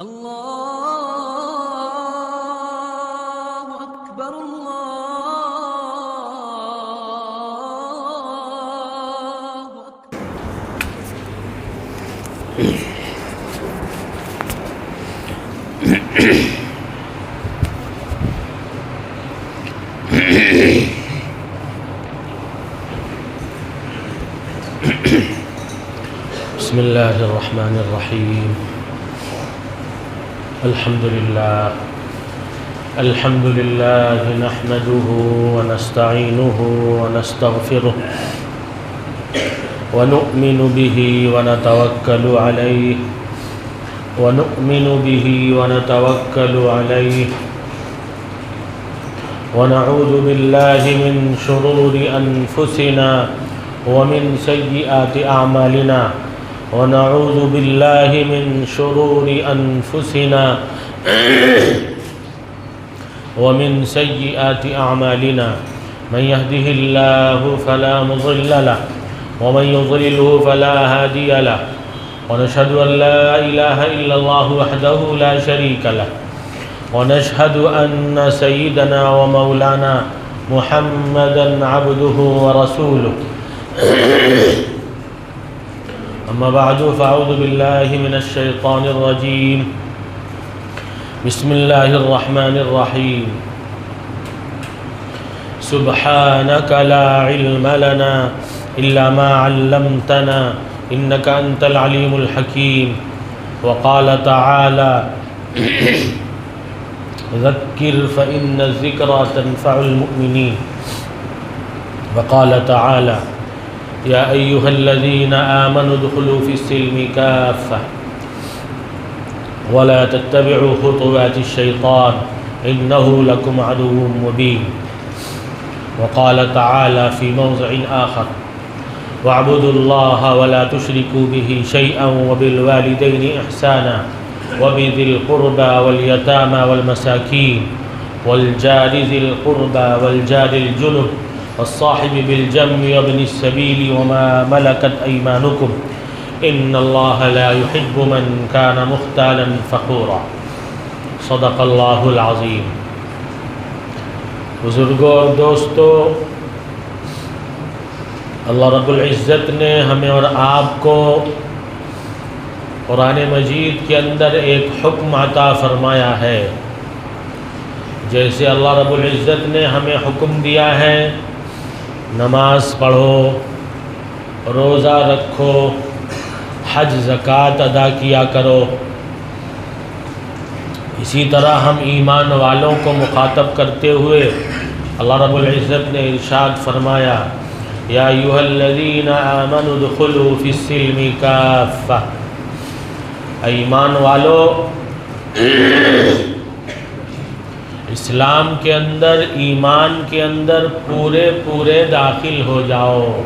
اللہ اکبر اللہ اکبر۔ بسم الله الرحمن الرحيم. الحمد لله نحمده ونستعينه ونستغفره ونؤمن به ونتوكل عليه ونعوذ بالله من شرور أنفسنا ومن سيئات أعمالنا ونعوذ بالله من شرور أنفسنا ومن سيئات أعمالنا من يهده الله فلا مضل له ومن يضلله فلا هادي له ونشهد أن لا إله إلا الله وحده لا شريك له ونشهد أن سيدنا ومولانا محمدا عبده ورسوله أما بعد فأعوذ بالله من الشيطان الرجيم. بسم الله الرحمن الرحيم. سبحانك لا علم لنا إلا ما علمتنا إنك أنت العليم الحكيم. وقال تعالى ذكر فإن الذكرى تنفع المؤمنين. وقال تعالى يا أيها الذين آمنوا ادخلوا في السلم كافة ولا تتبعوا خطوات الشيطان إنه لكم عدو مبين. وقال تعالى في موضع آخر واعبدوا الله ولا تشركوا به شيئا وبالوالدين إحسانا وبذي القربى واليتامى والمساكين والجار ذي القربى والجار الجنب والصاحب بالجنب وابن السبيل وما ملكت أيمانكم إن الله لا يحب من كان مختالا فخورا. صدق اللہ العظیم. بزرگوں اور دوستو، اللہ رب العزت نے ہمیں اور آپ کو قرآن مجید کے اندر ایک حکم عطا فرمایا ہے. جیسے اللہ رب العزت نے ہمیں حکم دیا ہے نماز پڑھو، روزہ رکھو، حج زکوٰۃ ادا کیا کرو، اسی طرح ہم ایمان والوں کو مخاطب کرتے ہوئے اللہ رب العزت نے ارشاد فرمایا یا ایھا الذین آمنوا ادخلوا فی السلم کافہ. ایمان والو، اسلام کے اندر، ایمان کے اندر پورے داخل ہو جاؤ.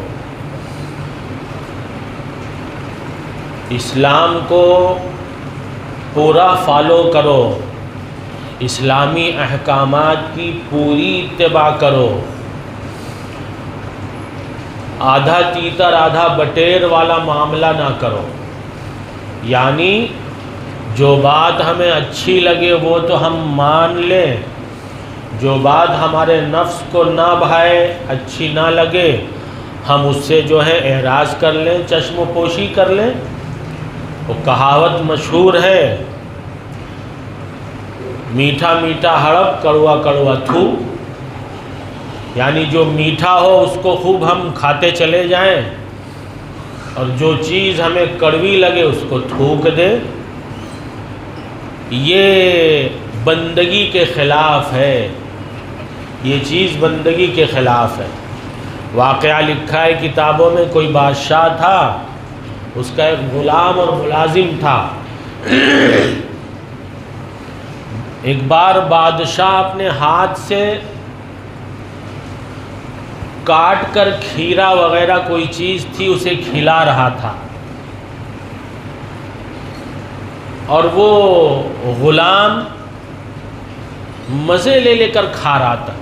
اسلام کو پورا فالو کرو، اسلامی احکامات کی پوری اتباع کرو. آدھا تیتر آدھا بٹیر والا معاملہ نہ کرو. یعنی جو بات ہمیں اچھی لگے وہ تو ہم مان لیں، جو بات ہمارے نفس کو نہ بھائے، اچھی نہ لگے، ہم اس سے جو ہے اعراض کر لیں، چشم و پوشی کر لیں. وہ کہاوت مشہور ہے، میٹھا میٹھا ہڑپ کڑوا کڑوا تھو. یعنی جو میٹھا ہو اس کو خوب ہم کھاتے چلے جائیں اور جو چیز ہمیں کڑوی لگے اس کو تھوک دے. یہ بندگی کے خلاف ہے، یہ چیز بندگی کے خلاف ہے. واقعہ لکھا ہے کتابوں میں، کوئی بادشاہ تھا، اس کا ایک غلام اور ملازم تھا. ایک بار بادشاہ اپنے ہاتھ سے کاٹ کر کھیرا وغیرہ کوئی چیز تھی اسے کھلا رہا تھا، اور وہ غلام مزے لے کر کھا رہا تھا،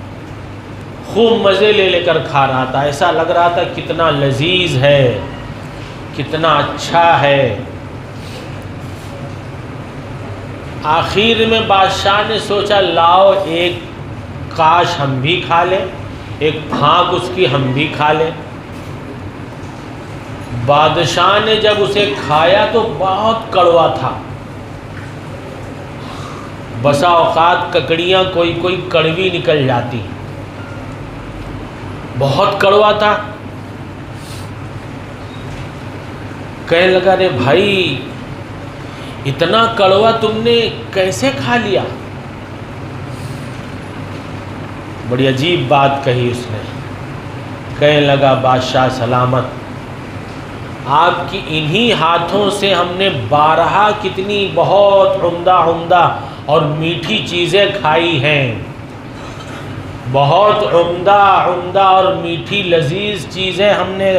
خوب مزے لے کر کھا رہا تھا. ایسا لگ رہا تھا کتنا لذیذ ہے، کتنا اچھا ہے. آخر میں بادشاہ نے سوچا لاؤ ایک کاش ہم بھی کھا لیں، ایک پھانک اس کی ہم بھی کھا لیں۔ بادشاہ نے جب اسے کھایا تو بہت کڑوا تھا۔ بسا اوقات ککڑیاں کوئی کوئی کڑوی نکل جاتی، بہت کڑوا تھا۔ کہنے لگا رے بھائی اتنا کڑوا تم نے کیسے کھا لیا؟ بڑی عجیب بات کہی اس نے۔ کہنے لگا بادشاہ سلامت، آپ کی انہی ہاتھوں سے ہم نے بارہا کتنی بہت عمدہ عمدہ اور میٹھی چیزیں کھائی ہیں، بہت عمدہ عمدہ اور میٹھی لذیذ چیزیں ہم نے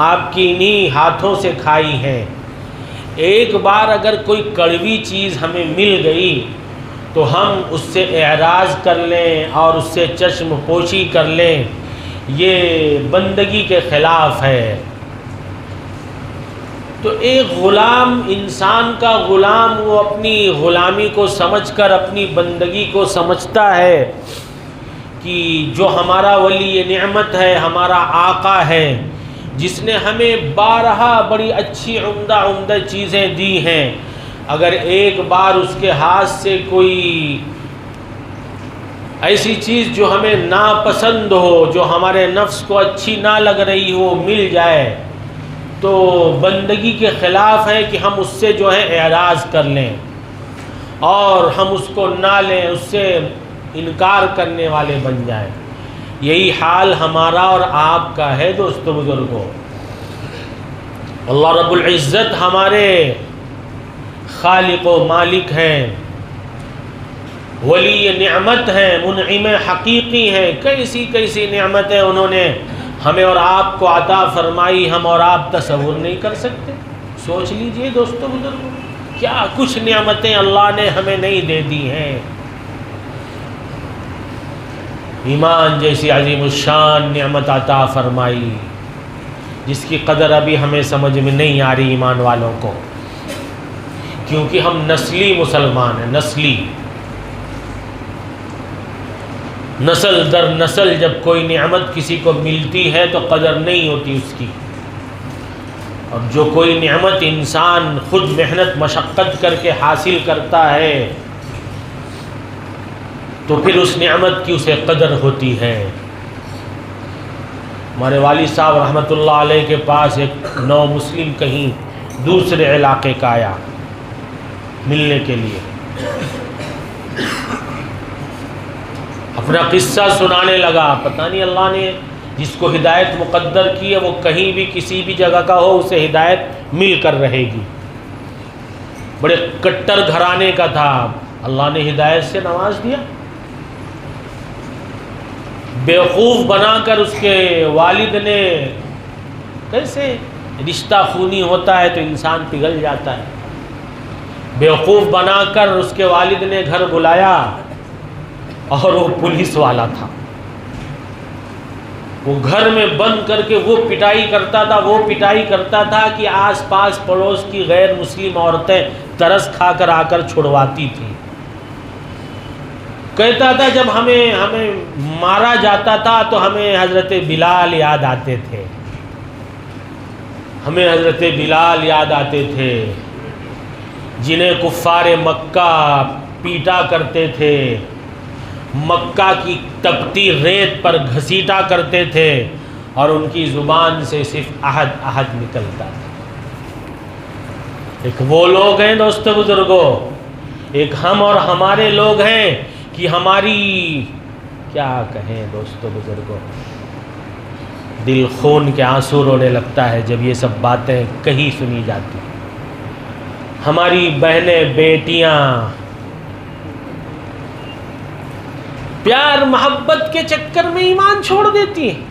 آپ کی انہی ہاتھوں سے کھائی ہیں۔ ایک بار اگر کوئی کڑوی چیز ہمیں مل گئی تو ہم اس سے اعراض کر لیں اور اس سے چشم پوشی کر لیں، یہ بندگی کے خلاف ہے۔ تو ایک غلام، انسان کا غلام، وہ اپنی غلامی کو سمجھ کر اپنی بندگی کو سمجھتا ہے کہ جو ہمارا ولی نعمت ہے، ہمارا آقا ہے، جس نے ہمیں بارہا بڑی اچھی عمدہ عمدہ چیزیں دی ہیں، اگر ایک بار اس کے ہاتھ سے کوئی ایسی چیز جو ہمیں ناپسند ہو، جو ہمارے نفس کو اچھی نہ لگ رہی ہو، مل جائے تو بندگی کے خلاف ہے کہ ہم اس سے جو ہے اعراض کر لیں اور ہم اس کو نہ لیں، اس سے انکار کرنے والے بن جائیں۔ یہی حال ہمارا اور آپ کا ہے دوستو بزرگوں۔ اللہ رب العزت ہمارے خالق و مالک ہیں، ولی نعمت ہیں، منعم حقیقی ہیں۔ کیسی کیسی نعمتیں انہوں نے ہمیں اور آپ کو عطا فرمائی، ہم اور آپ تصور نہیں کر سکتے۔ سوچ لیجئے دوستو بزرگوں، کیا کچھ نعمتیں اللہ نے ہمیں نہیں دے دی ہیں۔ ایمان جیسی عظیم الشان نعمت عطا فرمائی، جس کی قدر ابھی ہمیں سمجھ میں نہیں آ رہی ایمان والوں کو، کیونکہ ہم نسلی مسلمان ہیں، نسلی، نسل در نسل جب کوئی نعمت کسی کو ملتی ہے تو قدر نہیں ہوتی اس کی، اور جو کوئی نعمت انسان خود محنت مشقت کر کے حاصل کرتا ہے تو پھر اس نعمت کی اسے قدر ہوتی ہے۔ ہمارے والد صاحب رحمۃ اللہ علیہ کے پاس ایک نو مسلم کہیں دوسرے علاقے کا آیا ملنے کے لیے، اپنا قصہ سنانے لگا۔ پتہ نہیں اللہ نے جس کو ہدایت مقدر کی ہے وہ کہیں بھی کسی بھی جگہ کا ہو، اسے ہدایت مل کر رہے گی۔ بڑے کٹر گھرانے کا تھا، اللہ نے ہدایت سے نواز دیا۔ بیوقوف بنا کر اس کے والد نے، کیسے رشتہ خونی ہوتا ہے تو انسان پگھل جاتا ہے، بیوقوف بنا کر اس کے والد نے گھر بلایا اور وہ پولیس والا تھا۔ وہ گھر میں بند کر کے وہ پٹائی کرتا تھا، وہ پٹائی کرتا تھا کہ آس پاس پڑوس کی غیر مسلم عورتیں ترس کھا کر آ کر چھڑواتی تھیں۔ کہتا تھا جب ہمیں مارا جاتا تھا تو ہمیں حضرت بلال یاد آتے تھے، ہمیں حضرت بلال یاد آتے تھے جنہیں کفار مکہ پیٹا کرتے تھے، مکہ کی تپتی ریت پر گھسیٹا کرتے تھے اور ان کی زبان سے صرف احد احد نکلتا تھا۔ ایک وہ لوگ ہیں دوستو بزرگوں، ایک ہم اور ہمارے لوگ ہیں کہ ہماری کیا کہیں دوستو بزرگوں، دل خون کے آنسو رونے لگتا ہے جب یہ سب باتیں کہیں سنی جاتی۔ ہماری بہنیں بیٹیاں پیار محبت کے چکر میں ایمان چھوڑ دیتی ہیں،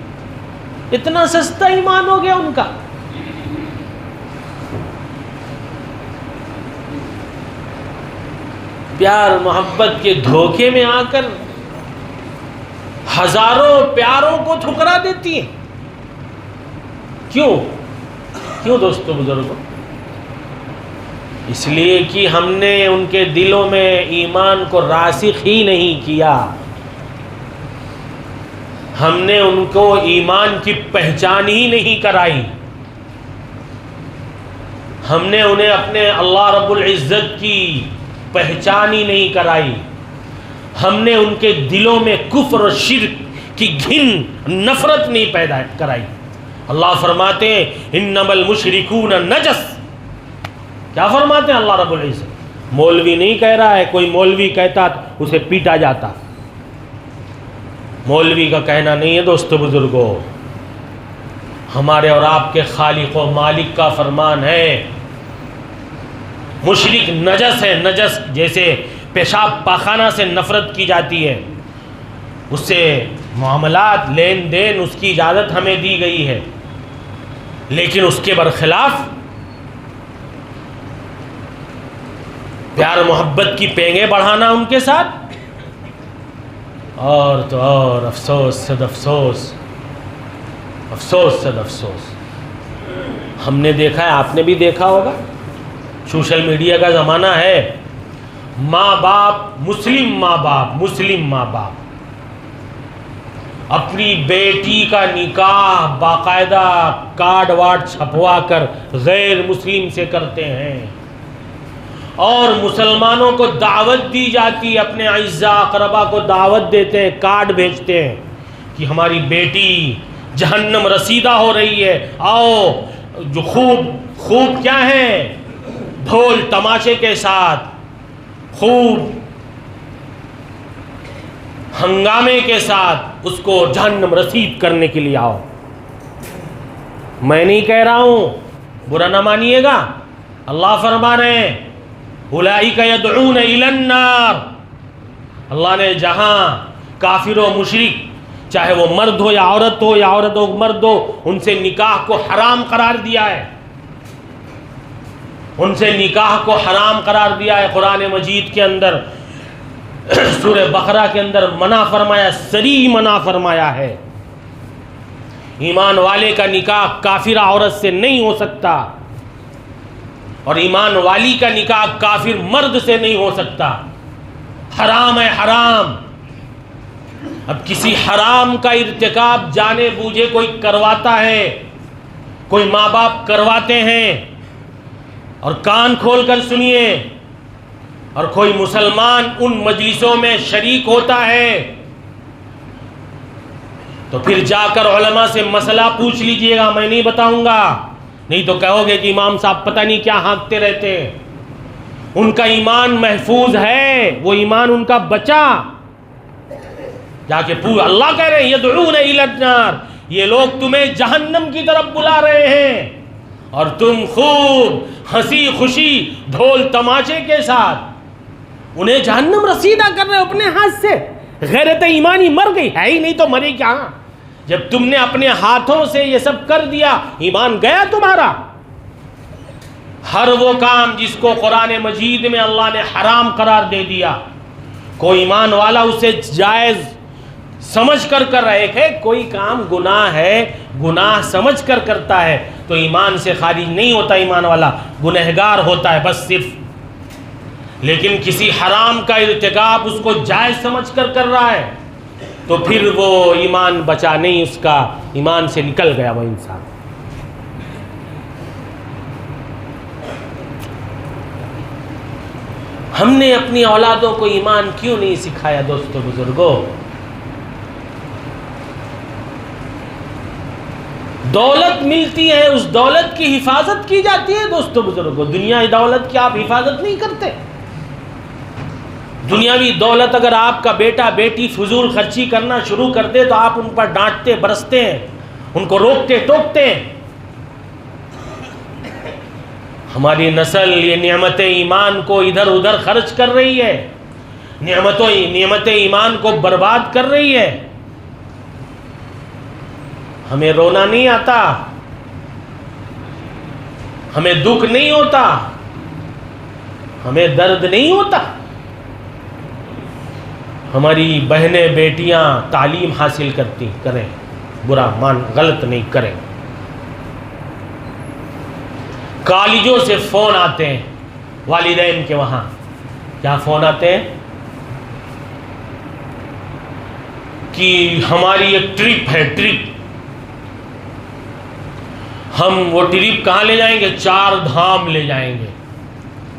اتنا سستا ایمان ہو گیا ان کا۔ پیار محبت کے دھوکے میں آ کر ہزاروں پیاروں کو ٹھکرا دیتی ہیں۔ کیوں دوستو بزرگوں؟ اس لیے کہ ہم نے ان کے دلوں میں ایمان کو راسخ ہی نہیں کیا، ہم نے ان کو ایمان کی پہچان ہی نہیں کرائی، ہم نے انہیں اپنے اللہ رب العزت کی پہچان ہی نہیں کرائی، ہم نے ان کے دلوں میں کفر و شرک کی گھن نفرت نہیں پیدا کرائی۔ اللہ فرماتے ہیں انما المشرکون نجس، کیا فرماتے ہیں اللہ رب العزت؟ مولوی نہیں کہہ رہا ہے، کوئی مولوی کہتا اسے پیٹا جاتا، مولوی کا کہنا نہیں ہے دوستو بزرگوں، ہمارے اور آپ کے خالق و مالک کا فرمان ہے مشرک نجس ہے۔ نجس جیسے پیشاب پاخانہ سے نفرت کی جاتی ہے، اس سے معاملات لین دین اس کی اجازت ہمیں دی گئی ہے، لیکن اس کے برخلاف پیار محبت کی پینگیں بڑھانا ان کے ساتھ، اور تو اور افسوس صد افسوس، افسوس صد افسوس۔ ہم نے دیکھا ہے، آپ نے بھی دیکھا ہوگا، سوشل میڈیا کا زمانہ ہے، ماں باپ مسلم ماں باپ اپنی بیٹی کا نکاح باقاعدہ کارڈ وارڈ چھپوا کر غیر مسلم سے کرتے ہیں، اور مسلمانوں کو دعوت دی جاتی ہے، اپنے اعزاء اقربا کو دعوت دیتے ہیں، کارڈ بھیجتے ہیں کہ ہماری بیٹی جہنم رسیدہ ہو رہی ہے، آؤ، جو خوب کیا ہے، ڈھول تماشے کے ساتھ، خوب ہنگامے کے ساتھ اس کو جہنم رسید کرنے کے لیے آؤ۔ میں نہیں کہہ رہا ہوں، برا نہ مانیے گا، اللہ فرما رہے ہیں اولئک یدعون الی النار۔ اللہ نے جہاں کافر و مشرک، چاہے وہ مرد ہو یا عورت ہو، یا عورت ہو مرد ہو، ان سے نکاح کو حرام قرار دیا ہے، ان سے نکاح کو حرام قرار دیا ہے۔ قرآن مجید کے اندر سورہ بقرہ کے اندر منع فرمایا، صریح منع فرمایا ہے، ایمان والے کا نکاح کافر عورت سے نہیں ہو سکتا، اور ایمان والی کا نکاح کافر مرد سے نہیں ہو سکتا، حرام ہے، حرام۔ اب کسی حرام کا ارتکاب جانے بوجھے کوئی کرواتا ہے، کوئی ماں باپ کرواتے ہیں، اور کان کھول کر سنیے، اور کوئی مسلمان ان مجلسوں میں شریک ہوتا ہے، تو پھر جا کر علماء سے مسئلہ پوچھ لیجئے گا، میں نہیں بتاؤں گا، نہیں تو کہو گے کہ امام صاحب پتہ نہیں کیا ہانکتے رہتے ہیں۔ ان کا ایمان محفوظ ہے، وہ ایمان ان کا بچا، جا کے اللہ کہہ رہے ہیں یدعون الی النار، یہ لوگ تمہیں جہنم کی طرف بلا رہے ہیں، اور تم خوب ہنسی خوشی ڈھول تماشے کے ساتھ انہیں جہنم رسیدہ کر رہے ہو اپنے ہاتھ سے۔ غیرت ایمانی مر گئی ہے ہی نہیں تو مرے کیا؟ جب تم نے اپنے ہاتھوں سے یہ سب کر دیا، ایمان گیا تمہارا۔ ہر وہ کام جس کو قرآن مجید میں اللہ نے حرام قرار دے دیا، کوئی ایمان والا اسے جائز سمجھ کر رہے کہ کوئی کام گناہ ہے، گناہ سمجھ کر کرتا ہے تو ایمان سے خارج نہیں ہوتا، ایمان والا گنہگار ہوتا ہے بس صرف۔ لیکن کسی حرام کا ارتکاب اس کو جائز سمجھ کر رہا ہے تو پھر وہ ایمان بچا نہیں، اس کا ایمان سے نکل گیا وہ انسان۔ ہم نے اپنی اولادوں کو ایمان کیوں نہیں سکھایا دوستو بزرگوں؟ دولت ملتی ہے، اس دولت کی حفاظت کی جاتی ہے دوستو بزرگوں، دنیاوی دولت کی آپ حفاظت نہیں کرتے۔ دنیاوی دولت اگر آپ کا بیٹا بیٹی فضول خرچی کرنا شروع کر دے تو آپ ان پر ڈانٹتے برستے ہیں، ان کو روکتے ٹوکتے ہیں۔ ہماری نسل یہ نعمت ایمان کو ادھر ادھر خرچ کر رہی ہے، نعمت ایمان کو برباد کر رہی ہے۔ ہمیں رونا نہیں آتا، ہمیں دکھ نہیں ہوتا، ہمیں درد نہیں ہوتا۔ ہماری بہنیں بیٹیاں تعلیم حاصل کریں، برا غلط نہیں کریں، کالجوں سے فون آتے ہیں، والدین کے وہاں کیا فون آتے ہیں کہ ہماری ایک ٹرپ ہے، ٹرپ، ہم وہ ٹرپ کہاں لے جائیں گے؟ 4 دھام لے جائیں گے۔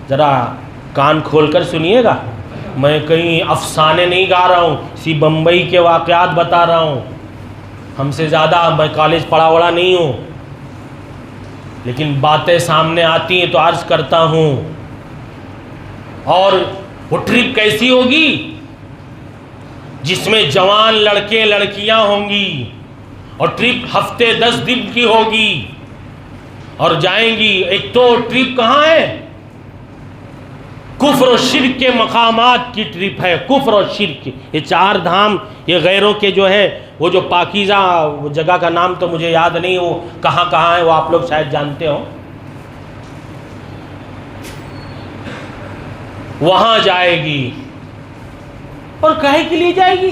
ذرا کان کھول کر سنیے گا، میں کہیں افسانے نہیں گا رہا ہوں، اسی بمبئی کے واقعات بتا رہا ہوں۔ ہم سے زیادہ میں کالج پڑھا وڑا نہیں ہوں، لیکن باتیں سامنے آتی ہیں تو عرض کرتا ہوں۔ اور وہ ٹرپ کیسی ہوگی؟ جس میں جوان لڑکے لڑکیاں ہوں گی، اور ٹرپ ہفتے 10 دن کی ہوگی، اور جائیں گی۔ ایک تو ٹرپ کہاں ہے؟ کفر و شرک کے مقامات کی ٹرپ ہے، کفر و شرک۔ یہ 4 دھام یہ غیروں کے جو ہے، وہ جو پاکیزہ، وہ جگہ کا نام تو مجھے یاد نہیں، وہ کہاں کہاں ہے، وہ آپ لوگ شاید جانتے ہو۔ وہاں جائے گی، اور کہے کے لیے جائے گی؟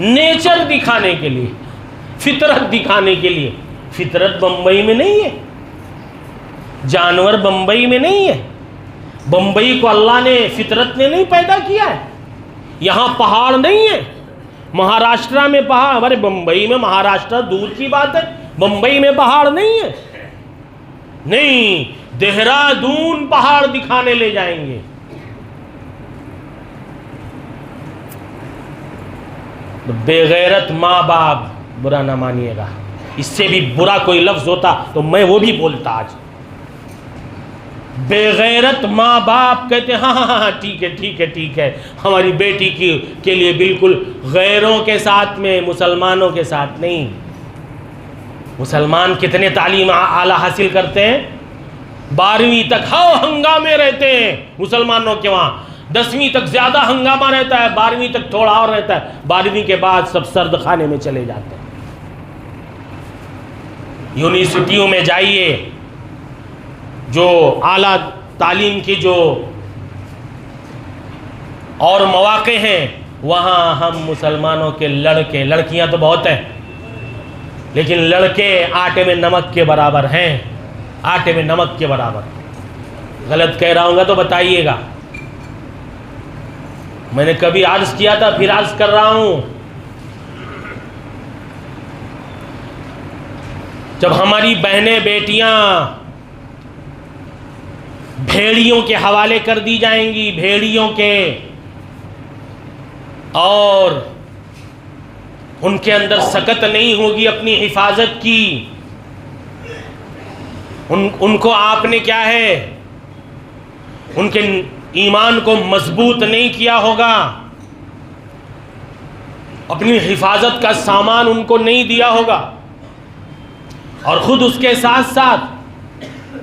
نیچر دکھانے کے لیے، فطرت دکھانے کے لیے۔ فطرت بمبئی میں نہیں ہے، جانور بمبئی میں نہیں ہے، بمبئی کو اللہ نے، فطرت نے نہیں پیدا کیا ہے۔ یہاں پہاڑ نہیں ہے، مہاراشٹرا میں پہاڑ، ہمارے بمبئی میں، مہاراشٹرا دور کی بات ہے، بمبئی میں پہاڑ نہیں ہے۔ نہیں، دہرادون پہاڑ دکھانے لے جائیں گے۔ بے غیرت ماں باپ، برا نہ مانیے گا، اس سے بھی برا کوئی لفظ ہوتا تو میں وہ بھی بولتا آج۔ بے غیرت ماں باپ کہتے ہیں ہاں ہاں ہاں ٹھیک ہے ٹھیک ہے ٹھیک ہے، ہماری بیٹی کے لیے بالکل، غیروں کے ساتھ میں، مسلمانوں کے ساتھ نہیں۔ مسلمان کتنے تعلیم اعلیٰ حاصل کرتے ہیں؟ 12ویں تک ہنگامے رہتے ہیں مسلمانوں کے وہاں، 10ویں تک زیادہ ہنگامہ رہتا ہے، 12ویں تک تھوڑا اور رہتا ہے، 12ویں کے بعد سب سرد خانے میں چلے جاتے ہیں۔ یونیورسٹیوں میں جائیے، جو اعلیٰ تعلیم کی جو اور مواقع ہیں، وہاں ہم مسلمانوں کے لڑکے، لڑکیاں تو بہت ہیں، لیکن لڑکے آٹے میں نمک کے برابر ہیں، آٹے میں نمک کے برابر۔ غلط کہہ رہا ہوں گا تو بتائیے گا۔ میں نے کبھی عرض کیا تھا، پھر عرض کر رہا ہوں، جب ہماری بہنیں بیٹیاں بھیڑیوں کے حوالے کر دی جائیں گی، بھیڑیوں کے، اور ان کے اندر سکت نہیں ہوگی اپنی حفاظت کی، ان کو آپ نے کیا ہے، ان کے ایمان کو مضبوط نہیں کیا ہوگا، اپنی حفاظت کا سامان ان کو نہیں دیا ہوگا، اور خود اس کے ساتھ ساتھ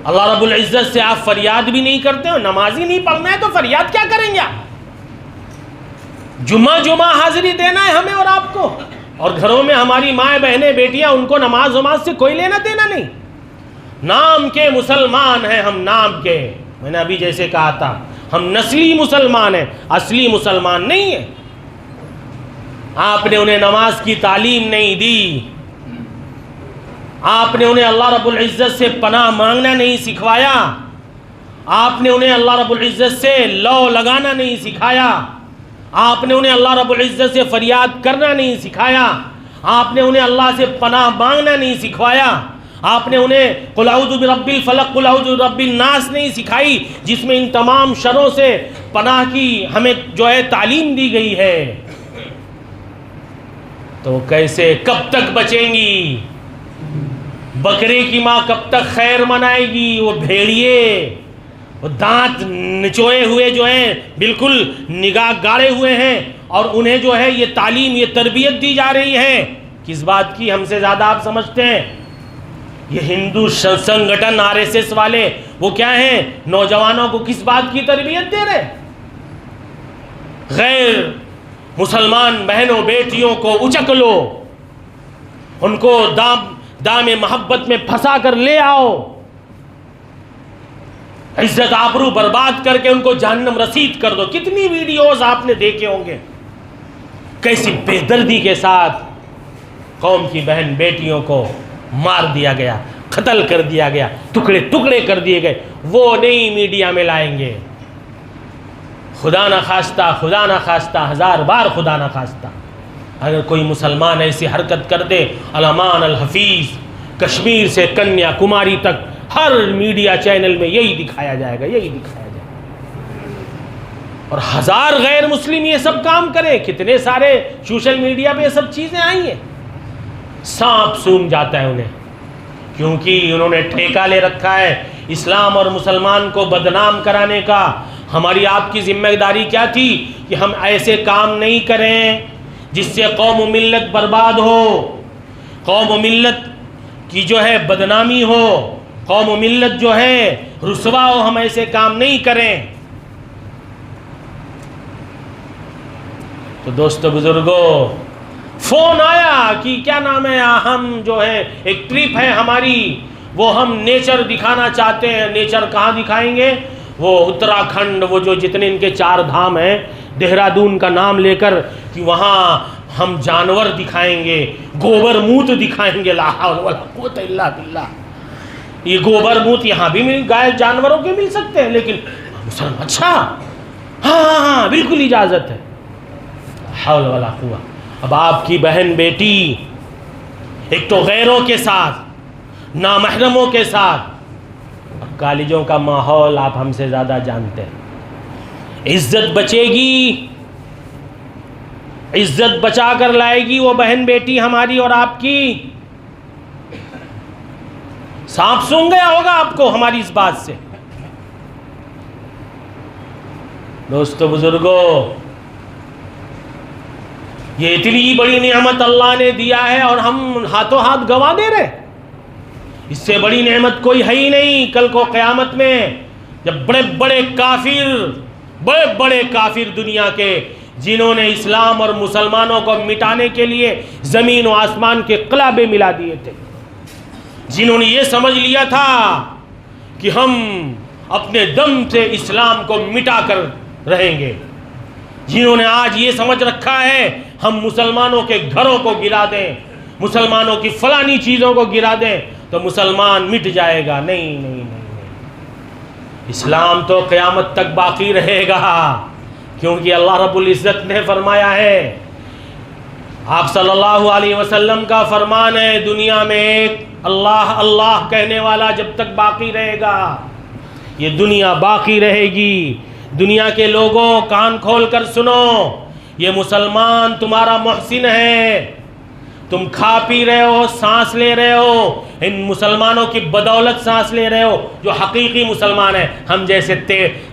اللہ رب العزت سے آپ فریاد بھی نہیں کرتے ہو۔ نماز ہی نہیں پڑھنا ہے تو فریاد کیا کریں گے آپ؟ جمعہ حاضری دینا ہے ہمیں اور آپ کو، اور گھروں میں ہماری مائیں بہنیں بیٹیاں، ان کو نماز سے کوئی لینا دینا نہیں۔ نام کے مسلمان ہیں ہم، نام کے، میں نے ابھی جیسے کہا تھا، ہم نسلی مسلمان ہیں، اصلی مسلمان نہیں ہیں۔ آپ نے انہیں نماز کی تعلیم نہیں دی، آپ نے انہیں اللہ رب العزت سے پناہ مانگنا نہیں سکھوایا، آپ نے انہیں اللہ رب العزت سے لو لگانا نہیں سکھایا، آپ نے انہیں اللہ رب العزت سے فریاد کرنا نہیں سکھایا، آپ نے انہیں اللہ سے پناہ مانگنا نہیں سکھوایا، آپ نے انہیں قل اعوذ برب الفلق قل اعوذ برب الناس نہیں سکھائی، جس میں ان تمام شروں سے پناہ کی ہمیں جو ہے تعلیم دی گئی ہے۔ تو کیسے، کب تک بچیں گی؟ بکرے کی ماں کب تک خیر منائے گی؟ وہ بھیڑیے، وہ دانت نچوئے ہوئے جو ہیں، بالکل نگاہ گاڑے ہوئے ہیں، اور انہیں جو ہے یہ تعلیم، یہ تربیت دی جا رہی ہے کس بات کی؟ ہم سے زیادہ آپ سمجھتے ہیں۔ یہ ہندو سنگٹن RSS والے، وہ کیا ہیں؟ نوجوانوں کو کس بات کی تربیت دے رہے؟ غیر مسلمان بہنوں بیٹیوں کو اچک لو، ان کو دام محبت میں پھنسا کر لے آؤ، عزت آبرو برباد کر کے ان کو جہنم رسید کر دو۔ کتنی ویڈیوز آپ نے دیکھے ہوں گے، کیسی بے دردی کے ساتھ قوم کی بہن بیٹیوں کو مار دیا گیا۔ قتل کر دیا گیا، ٹکڑے ٹکڑے کر دیے گئے، وہ نہیں میڈیا میں لائیں گے. خدا نہ خواستہ ہزار بار خدا نہ خواستہ اگر کوئی مسلمان ایسی حرکت کر دے، علمان الحفیظ کشمیر سے کنیا کماری تک ہر میڈیا چینل میں یہی دکھایا جائے گا، یہی دکھایا جائے گا. اور ہزار غیر مسلم یہ سب کام کریں، کتنے سارے سوشل میڈیا پہ یہ سب چیزیں آئی ہیں، سانپ سونگ جاتا ہے انہیں، کیونکہ انہوں نے ٹھیکہ لے رکھا ہے اسلام اور مسلمان کو بدنام کرانے کا. ہماری آپ کی ذمہ داری کیا تھی کہ ہم ایسے کام نہیں کریں جس سے قوم و ملت برباد ہو، قوم و ملت کی جو ہے بدنامی ہو، قوم و ملت جو ہے رسوا ہو. ہم ایسے کام نہیں کریں. تو دوستو بزرگو، فون آیا کہ کیا نام ہے، ہم جو ہے ایک ٹرپ ہے ہماری، وہ ہم نیچر دکھانا چاہتے ہیں. نیچر کہاں دکھائیں گے؟ وہ اتراکھنڈ، وہ جو جتنے ان کے 4 دھام ہیں، دہرادون کا نام لے کر کہ وہاں ہم جانور دکھائیں گے، گوبر موت دکھائیں گے. لا حول ولا قوت الا باللہ. یہ گوبر موت یہاں بھی گائے جانوروں کے مل سکتے ہیں، لیکن مسلمان اچھا ہاں بالکل اجازت ہے. حول ولا قوت. اب آپ کی بہن بیٹی ایک تو غیروں کے ساتھ، نامحرموں کے ساتھ، کالجوں کا ماحول آپ ہم سے زیادہ جانتے ہیں. عزت بچے گی، عزت بچا کر لائے گی وہ بہن بیٹی ہماری اور آپ کی. سانپ سونگ گیا ہوگا آپ کو ہماری اس بات سے. دوستو بزرگو، یہ اتنی بڑی نعمت اللہ نے دیا ہے اور ہم ہاتھوں ہاتھ گوا دے رہے. اس سے بڑی نعمت کوئی ہے ہی نہیں. کل کو قیامت میں جب بڑے بڑے کافر دنیا کے، جنہوں نے اسلام اور مسلمانوں کو مٹانے کے لیے زمین و آسمان کے قلعے ملا دیے تھے، جنہوں نے یہ سمجھ لیا تھا کہ ہم اپنے دم سے اسلام کو مٹا کر رہیں گے، جنہوں نے آج یہ سمجھ رکھا ہے ہم مسلمانوں کے گھروں کو گرا دیں، مسلمانوں کی فلانی چیزوں کو گرا دیں تو مسلمان مٹ جائے گا. نہیں، اسلام تو قیامت تک باقی رہے گا، کیونکہ اللہ رب العزت نے فرمایا ہے، آپ صلی اللہ علیہ وسلم کا فرمان ہے، دنیا میں ایک اللہ اللہ کہنے والا جب تک باقی رہے گا یہ دنیا باقی رہے گی. دنیا کے لوگوں کان کھول کر سنو، یہ مسلمان تمہارا محسن ہے. تم کھا پی رہے ہو، سانس لے رہے ہو، ان مسلمانوں کی بدولت سانس لے رہے ہو جو حقیقی مسلمان ہیں. ہم جیسے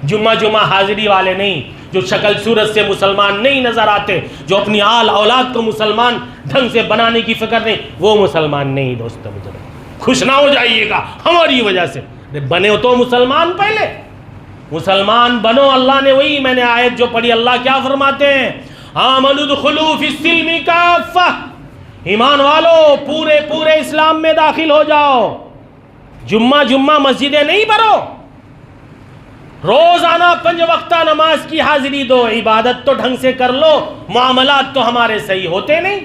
جمعہ حاضری والے نہیں، جو شکل صورت سے مسلمان نہیں نظر آتے، جو اپنی آل اولاد کو مسلمان ڈھنگ سے بنانے کی فکر نہیں، وہ مسلمان نہیں. دوستو بزرگ، خوش نہ ہو جائیے گا ہماری وجہ سے. بنے ہو تو مسلمان، پہلے مسلمان بنو. اللہ نے وہی میں نے آیت جو پڑھی، اللہ کیا فرماتے ہیں؟ آمنوا ادخلوا فی السلم کافہ، ایمان والو پورے اسلام میں داخل ہو جاؤ. جمعہ مسجدیں نہیں بھرو، روزانہ 5 وقتہ نماز کی حاضری دو. عبادت تو ڈھنگ سے کر لو، معاملات تو ہمارے صحیح ہوتے نہیں،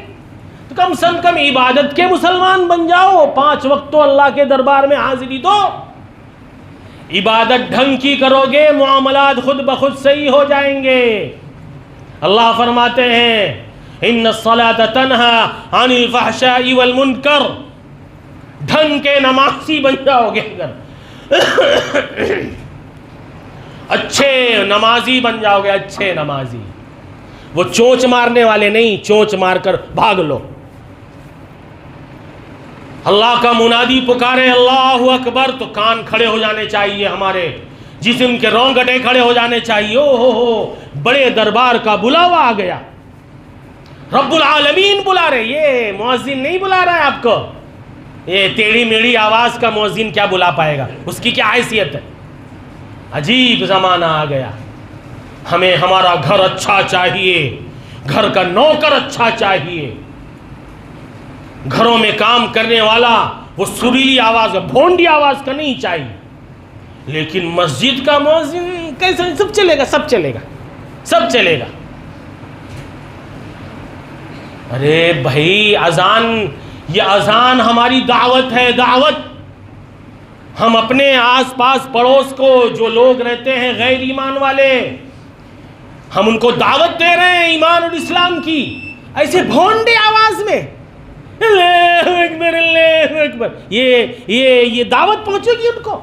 تو کم سے کم عبادت کے مسلمان بن جاؤ. 5 وقت تو اللہ کے دربار میں حاضری دو. عبادت ڈھنگ کی کرو گے، معاملات خود بخود صحیح ہو جائیں گے. اللہ فرماتے ہیں ان الصلاۃ تنہی عن الفحشاء والمنکر. ڈھنگ کے نمازی بن جاؤ گے اگر اچھے نمازی بن جاؤ گے، اچھے نمازی، وہ چونچ مارنے والے نہیں، چونچ مار کر بھاگ لو. اللہ کا منادی پکارے اللہ اکبر تو کان کھڑے ہو جانے چاہیے، ہمارے جسم کے رونگٹے کھڑے ہو جانے چاہیے. او ہو بڑے دربار کا بلاوا آ گیا، رب العالمین بلا رہے. یہ مؤذن نہیں بلا رہا ہے آپ کو، یہ ٹیڑھی میڑھی آواز کا مؤذن کیا بلا پائے گا، اس کی کیا حیثیت ہے. عجیب زمانہ آ گیا. ہمیں ہمارا گھر اچھا چاہیے، گھر کا نوکر اچھا چاہیے، گھروں میں کام کرنے والا وہ سریلی آواز، بھونڈی آواز کا نہیں چاہیے. لیکن مسجد کا مؤذن کیسے؟ سب چلے گا، سب چلے گا، سب چلے گا. ارے بھائی اذان، یہ اذان ہماری دعوت ہے، دعوت. ہم اپنے آس پاس پڑوس کو جو لوگ رہتے ہیں غیر ایمان والے، ہم ان کو دعوت دے رہے ہیں ایمان اور اسلام کی، ایسے بھونڈے آواز میں اللہ اکبر اللہ اکبر، یہ دعوت پہنچے گی ان کو؟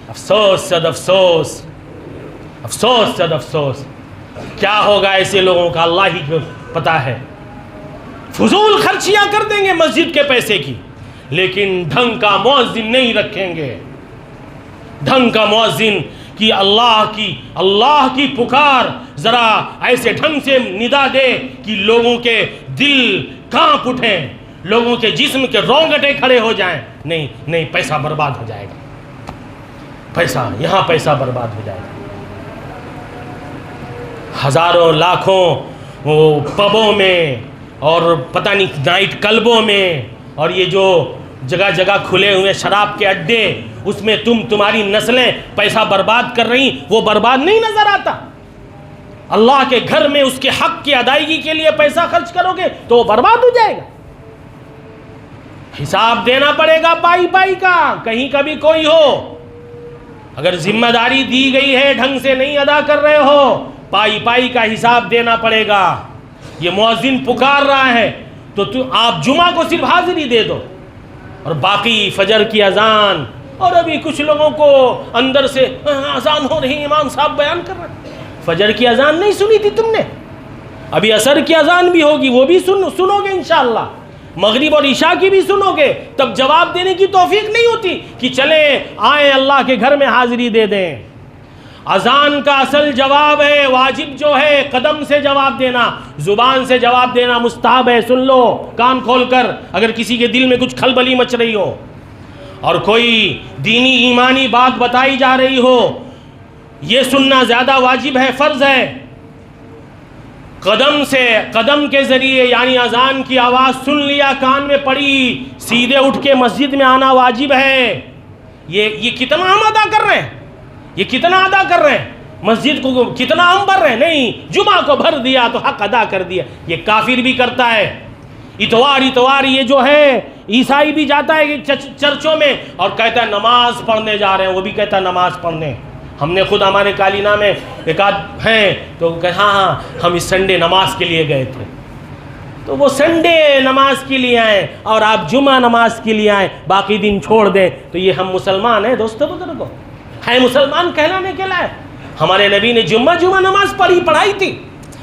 افسوس صد افسوس، افسوس صد افسوس، کیا ہوگا ایسے لوگوں کا اللہ ہی کو پتا ہے۔ فضول خرچیاں کر دیں گے مسجد کے پیسے کی، لیکن ڈھنگ کا مؤذن نہیں رکھیں گے، ڈھنگ کا مؤذن کہ اللہ کی پکار ذرا ایسے ڈھنگ سے ندا دے کہ لوگوں کے دل کانپ اٹھیں، لوگوں کے جسم کے رونگٹے کھڑے ہو جائیں۔ نہیں، پیسہ برباد ہو جائے گا، یہاں پیسہ برباد ہو جائے گا۔ ہزاروں لاکھوں پبوں میں اور پتہ نہیں نائٹ کلبوں میں، اور یہ جو جگہ جگہ کھلے ہوئے شراب کے اڈے، اس میں تمہاری نسلیں پیسہ برباد کر رہی، وہ برباد نہیں نظر آتا؟ اللہ کے گھر میں اس کے حق کی ادائیگی کے لیے پیسہ خرچ کرو گے تو وہ برباد ہو جائے گا۔ حساب دینا پڑے گا پائی کا، کہیں کبھی کوئی ہو اگر ذمہ داری دی گئی ہے ڈھنگ سے نہیں ادا کر رہے ہو، پائی کا حساب دینا پڑے گا۔ یہ مؤذن پکار رہا ہے تو آپ جمعہ کو صرف حاضری دے دو، اور باقی فجر کی اذان، اور ابھی کچھ لوگوں کو اندر سے اذان ہو رہی، امام صاحب بیان کر رہے ہیں، فجر کی اذان نہیں سنی تھی تم نے؟ ابھی عصر کی اذان بھی ہوگی، وہ بھی سنو گے انشاءاللہ، مغرب اور عشاء کی بھی سنو گے، تب جواب دینے کی توفیق نہیں ہوتی کہ چلیں آئیں اللہ کے گھر میں حاضری دے دیں۔ اذان کا اصل جواب ہے، واجب جو ہے قدم سے جواب دینا، زبان سے جواب دینا مستحب ہے۔ سن لو کان کھول کر، اگر کسی کے دل میں کچھ کھلبلی مچ رہی ہو اور کوئی دینی ایمانی بات بتائی جا رہی ہو، یہ سننا زیادہ واجب ہے، فرض ہے۔ قدم کے ذریعے یعنی اذان کی آواز سن لیا، کان میں پڑی، سیدھے اٹھ کے مسجد میں آنا واجب ہے۔ یہ کتنا ہم ادا کر رہے ہیں، یہ کتنا ادا کر رہے ہیں، مسجد کو کتنا ہم بھر رہے ہیں؟ نہیں، جمعہ کو بھر دیا تو حق ادا کر دیا۔ یہ کافر بھی کرتا ہے، اتوار یہ جو ہے عیسائی بھی جاتا ہے چرچوں میں اور کہتا ہے نماز پڑھنے جا رہے ہیں، وہ بھی کہتا ہے نماز پڑھنے۔ ہم نے خود ہمارے کالینہ میں ایک آدھ ہیں تو کہ ہاں ہم اس سنڈے نماز کے لیے گئے تھے، تو وہ سنڈے نماز کے لیے آئیں اور آپ جمعہ نماز کے لیے آئیں، باقی دن چھوڑ دیں، تو یہ ہم مسلمان ہیں دوستو بزرگوں؟ ہے مسلمان کہلانے کے لائق؟ ہمارے نبی نے جمعہ نماز پڑھائی تھی،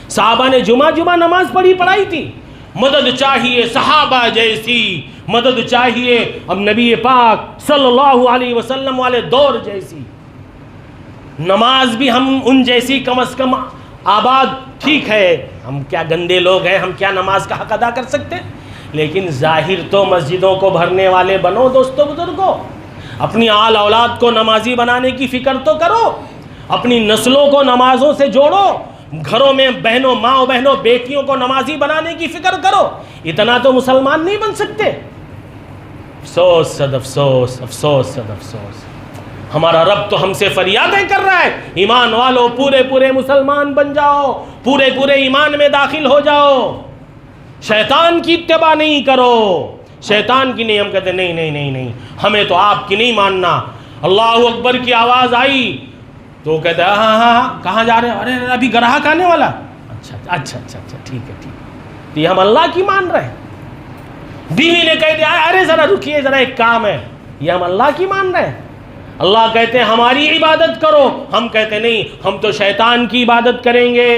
صحابہ نے جمعہ نماز پڑھائی تھی۔ مدد چاہیے صحابہ جیسی، مدد چاہیے اب نبی پاک صلی اللہ علیہ وسلم والے دور جیسی، نماز بھی ہم ان جیسی کم از کم آباد، ٹھیک ہے ہم کیا گندے لوگ ہیں، ہم کیا نماز کا حق ادا کر سکتے، لیکن ظاہر تو مسجدوں کو بھرنے والے بنو دوستو بزرگوں۔ اپنی آل اولاد کو نمازی بنانے کی فکر تو کرو، اپنی نسلوں کو نمازوں سے جوڑو، گھروں میں ماں بہنوں بیٹیوں کو نمازی بنانے کی فکر کرو، اتنا تو مسلمان نہیں بن سکتے۔ افسوس صد افسوس، افسوس صد افسوس، ہمارا رب تو ہم سے فریادیں کر رہا ہے، ایمان والو پورے مسلمان بن جاؤ، پورے ایمان میں داخل ہو جاؤ، شیطان کی اتباع نہیں کرو، شیطان کی نہیں۔ ہم کہتے ہیں نہیں ہمیں تو آپ کی نہیں ماننا۔ اللہ اکبر کی آواز آئی تو کہتے ہیں ہاں کہاں جا رہے ہیں؟ ارے ابھی گراہک آنے والا، اچھا ٹھیک ہے تو یہ ہم اللہ کی مان رہے ہیں۔ بیوی نے کہہ دیا ارے ذرا رکیے، ذرا ایک کام ہے، یہ ہم اللہ کی مان رہے ہیں۔ اللہ کہتے ہیں ہماری عبادت کرو، ہم کہتے نہیں ہم تو شیطان کی عبادت کریں گے۔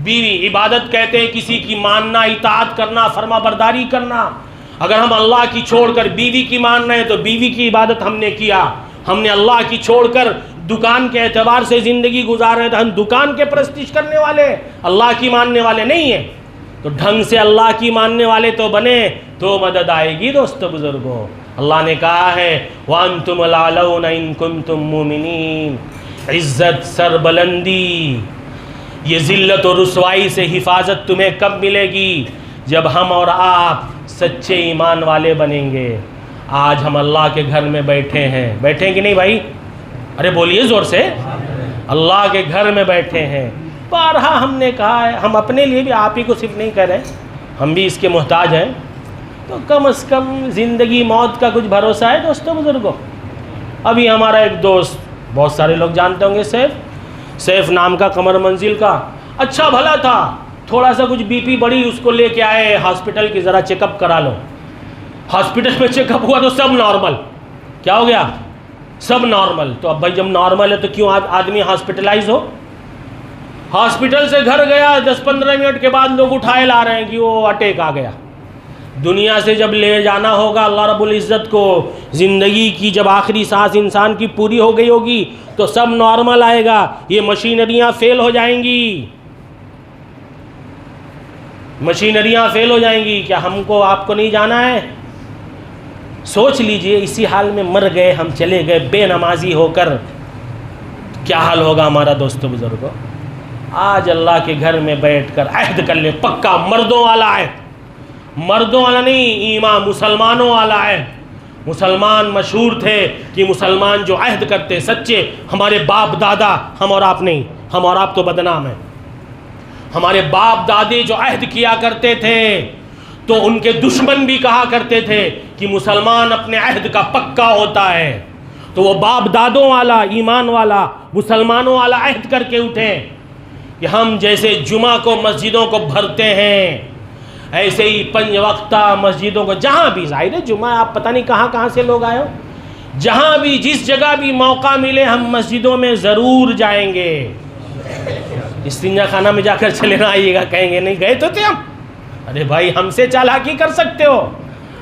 بیوی عبادت کہتے ہیں کسی کی ماننا، اطاعت کرنا، فرما برداری کرنا۔ اگر ہم اللہ کی چھوڑ کر بیوی کی مان رہے ہیں تو بیوی کی عبادت ہم نے کیا، ہم نے اللہ کی چھوڑ کر دکان کے اعتبار سے زندگی گزار رہے ہیں تو ہم دکان کے پرستش کرنے والے، اللہ کی ماننے والے نہیں ہیں۔ تو ڈھنگ سے اللہ کی ماننے والے تو بنے تو مدد آئے گی دوستو بزرگوں۔ اللہ نے کہا ہے وَأَنْتُمُ الْأَعْلَوْنَ إِن كُنتُم مُؤْمِنِينَ، عزت، سربلندی، یہ ذلت و رسوائی سے حفاظت تمہیں کب ملے گی؟ جب ہم اور آپ سچے ایمان والے بنیں گے۔ آج ہم اللہ کے گھر میں بیٹھے ہیں، بیٹھے کہ نہیں بھائی؟ ارے بولیے زور سے، اللہ کے گھر میں بیٹھے ہیں۔ بارہا ہم نے کہا ہے، ہم اپنے لیے بھی، آپ ہی کو صرف نہیں کہہ رہے، ہم بھی اس کے محتاج ہیں، تو کم از کم زندگی موت کا کچھ بھروسہ ہے دوستو بزرگوں؟ ابھی ہمارا ایک دوست، بہت سارے لوگ جانتے ہوں گے، سیف نام کا، قمر منزل کا، اچھا بھلا تھا، تھوڑا سا کچھ بی پی بڑھی، اس کو لے کے آئے ہاسپٹل کی، ذرا چیک اپ کرا لو۔ ہاسپٹل میں چیک اپ ہوا تو سب نارمل، کیا ہو گیا؟ سب نارمل۔ تو اب بھائی جب نارمل ہے تو کیوں آدمی ہاسپٹلائز ہو؟ ہاسپٹل سے گھر گیا، 10-15 منٹ کے بعد لوگ اٹھائے لا رہے ہیں کہ وہ اٹیک آ گیا۔ دنیا سے جب لے جانا ہوگا اللہ رب العزت کو، زندگی کی جب آخری سانس انسان کی پوری ہو گئی ہوگی تو سب نارمل آئے گا، یہ مشینریاں فیل ہو جائیں گی، مشینریاں فیل ہو جائیں گی۔ کیا ہم کو آپ کو نہیں جانا ہے؟ سوچ لیجئے، اسی حال میں مر گئے ہم، چلے گئے بے نمازی ہو کر، کیا حال ہوگا ہمارا دوستو بزرگوں؟ آج اللہ کے گھر میں بیٹھ کر عہد کر لیں، پکا مردوں والا عہد، مردوں والا نہیں، ایمان مسلمانوں والا عہد۔ مسلمان مشہور تھے کہ مسلمان جو عہد کرتے سچے، ہمارے باپ دادا، ہم اور آپ نہیں، ہم اور آپ تو بدنام ہیں، ہمارے باپ دادے جو عہد کیا کرتے تھے تو ان کے دشمن بھی کہا کرتے تھے کہ مسلمان اپنے عہد کا پکا ہوتا ہے۔ تو وہ باپ دادوں والا، ایمان والا، مسلمانوں والا عہد کر کے اٹھیں کہ ہم جیسے جمعہ کو مسجدوں کو بھرتے ہیں، ایسے ہی 5 وقتہ مسجدوں کو، جہاں بھی ظاہر ہے جمعہ آپ پتہ نہیں کہاں کہاں سے لوگ آئے ہو، جہاں بھی جس جگہ بھی موقع ملے ہم مسجدوں میں ضرور جائیں گے۔ استنجا خانہ میں جا کر چلے نہ آئیے گا، کہیں گے نہیں گئے تو تھے ہم۔ ارے بھائی ہم سے چالاکی کر سکتے ہو؟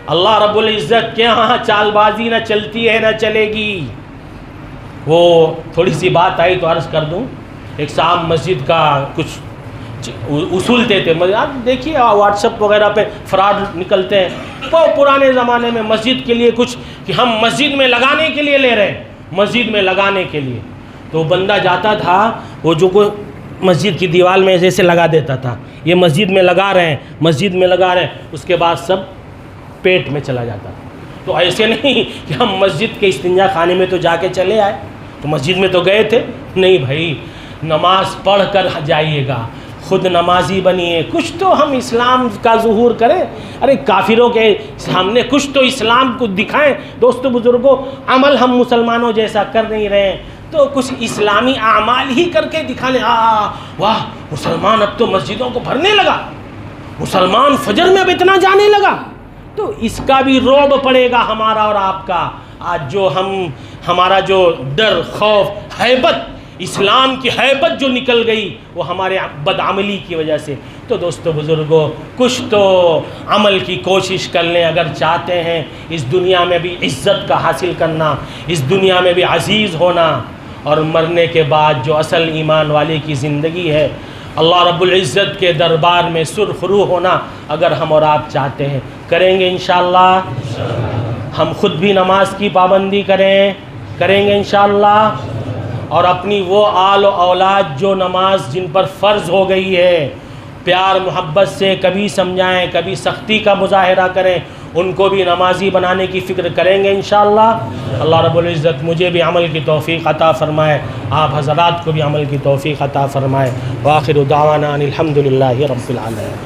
اللہ رب العزت کے ہاں چال بازی نہ چلتی ہے نہ چلے گی۔ وہ تھوڑی سی بات آئی تو عرض کر دوں، ایک صاحب مسجد کا کچھ اصولتے تھے، آپ دیکھیے واٹس ایپ وغیرہ پہ فراڈ نکلتے ہیں، وہ پرانے زمانے میں مسجد کے لیے کچھ کہ ہم مسجد میں لگانے کے لیے لے رہے ہیں، مسجد میں لگانے کے لیے۔ تو بندہ جاتا تھا، وہ جو کوئی مسجد کی دیوار میں ایسے لگا دیتا تھا، یہ مسجد میں لگا رہے ہیں، مسجد میں لگا رہے ہیں، اس کے بعد سب پیٹ میں چلا جاتا تھا۔ تو ایسے نہیں کہ ہم مسجد کے استنجا خانے میں تو جا کے چلے آئے، تو مسجد میں تو گئے تھے، نہیں بھائی نماز پڑھ کر جائیے گا، خود نمازی بنیے، کچھ تو ہم اسلام کا ظہور کریں۔ ارے کافروں کے سامنے کچھ تو اسلام کو دکھائیں۔ دوستو بزرگوں، عمل ہم مسلمانوں جیسا کر نہیں رہے ہیں تو کچھ اسلامی اعمال ہی کر کے دکھا لیں۔ واہ مسلمان اب تو مسجدوں کو بھرنے لگا، مسلمان فجر میں اب اتنا جانے لگا، تو اس کا بھی رعب پڑے گا ہمارا اور آپ کا۔ آج جو ہمارا جو ڈر، خوف، ہیبت، اسلام کی ہیبت جو نکل گئی وہ ہمارے بدعملی کی وجہ سے۔ تو دوستو بزرگوں، کچھ تو عمل کی کوشش کر لیں اگر چاہتے ہیں اس دنیا میں بھی عزت کا حاصل کرنا، اس دنیا میں بھی عزیز ہونا، اور مرنے کے بعد جو اصل ایمان والے کی زندگی ہے، اللہ رب العزت کے دربار میں سرخرو ہونا، اگر ہم اور آپ چاہتے ہیں کریں گے انشاءاللہ۔ ہم خود بھی نماز کی پابندی کریں گے انشاءاللہ، اور اپنی وہ آل و اولاد جو نماز جن پر فرض ہو گئی ہے، پیار محبت سے کبھی سمجھائیں، کبھی سختی کا مظاہرہ کریں، ان کو بھی نمازی بنانے کی فکر کریں گے انشاءاللہ۔ اللہ رب العزت مجھے بھی عمل کی توفیق عطا فرمائے، آپ حضرات کو بھی عمل کی توفیق عطا فرمائے۔ وآخر دعوانا ان الحمد للہ رب العالمین۔